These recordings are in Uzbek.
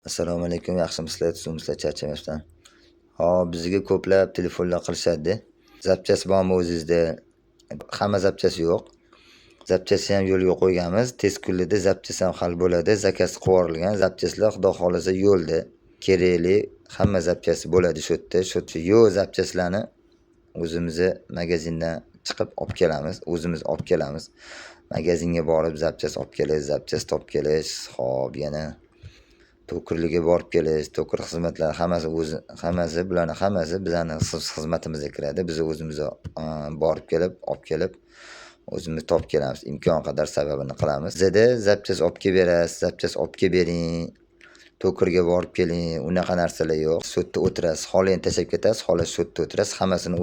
Assalomu alaykum, yaxshimisizlar, tuzimizlar, charchamasdan. Hop, bizga ko'plab telefonlar qilishadi. Zapchasi bormi o'zingizda? Hamma zapchasi yo'q. Zapchasi ham yo'lga qo'yganmiz. Tez kunlarda zapchasi ham hal bo'ladi. Zakaz qilib yuborilgan zapchaslar xudo xolasa yo'lda. Kerakli hamma zapchasi bo'ladi shu yerda. Shu yo'q zapchaslarni o'zimiz magazindan chiqib olib kelamiz, o'zimiz olib kelamiz. Magazinga borib zapchas olib kelish, zapchas topib kelish, hop yana to'kirligiga borib kelish, to'kir xizmatlari hammasi bularning hammasi bizning xizmatimizga kiradi. Biz o'zimiz borib kelib, olib kelib, o'zimiz topib kelamiz. Imkon qadar sababini qilamiz. Bizda zapchas olib kelib berasiz, zapchas olib kelib bering, to'kirga borib keling, unaqa narsalar yo'q. Sotda o'tirasiz, xolayini tashlab ketasiz, xohlash sotda o'tirasiz. Hammasini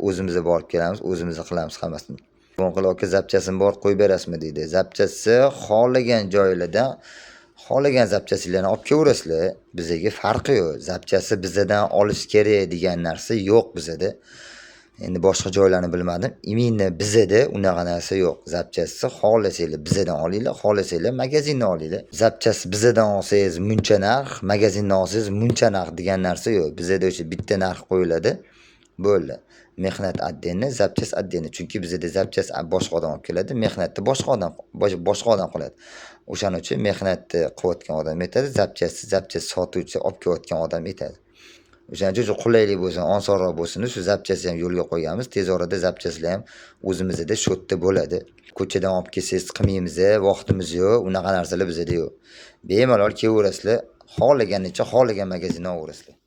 o'zimiz borib kelamiz, o'zimiz qilamiz hammasini. Qo'ng'il aka zapchasini borib qo'yib berasizmi deydi. Zapchasi xohlagan joylardan xohlagan zapchasinglarni olib kelaverasizlar. Bizga farqi yo'q. Zapchasi bizdan olish kerak degan narsa yo'q bizda. Endi boshqa joylarni bilmadim. Imini bizda unaqa narsa yo'q. Zapchasi xohlasanglar bizdan olinglar, xohlasanglar magazindan olinglar. Zapchasi bizdan olsangiz muncha narx, magazindan olsangiz muncha narx degan narsa yo'q. Bizda o'sha bitta narx qo'yiladi. Bo'ldi. Mehnat отдельно, zapchas отдельно. Chunki bizda zapchas boshqa odam olib keladi, mehnatni boshqa odam qiladi. O'shaning uchun mehnatni qilayotgan odam aytadi, zapchas sotuvchi olib kelayotgan odam aytadi. O'shaning uchun qulaylik bo'lsin, osonroq bo'lsin, shu zapchasni ham yo'lga qo'yganmiz. Tez orada zapchaslar ham o'zimizda sotda bo'ladi. Ko'chadan olib kelsangiz qilmaymiz, vaqtimiz yo'q, unaqa narsalar bizda yo'q. Bemalol kelaverasizlar, xohlaganicha xohlagan magazindan olaverasizlar.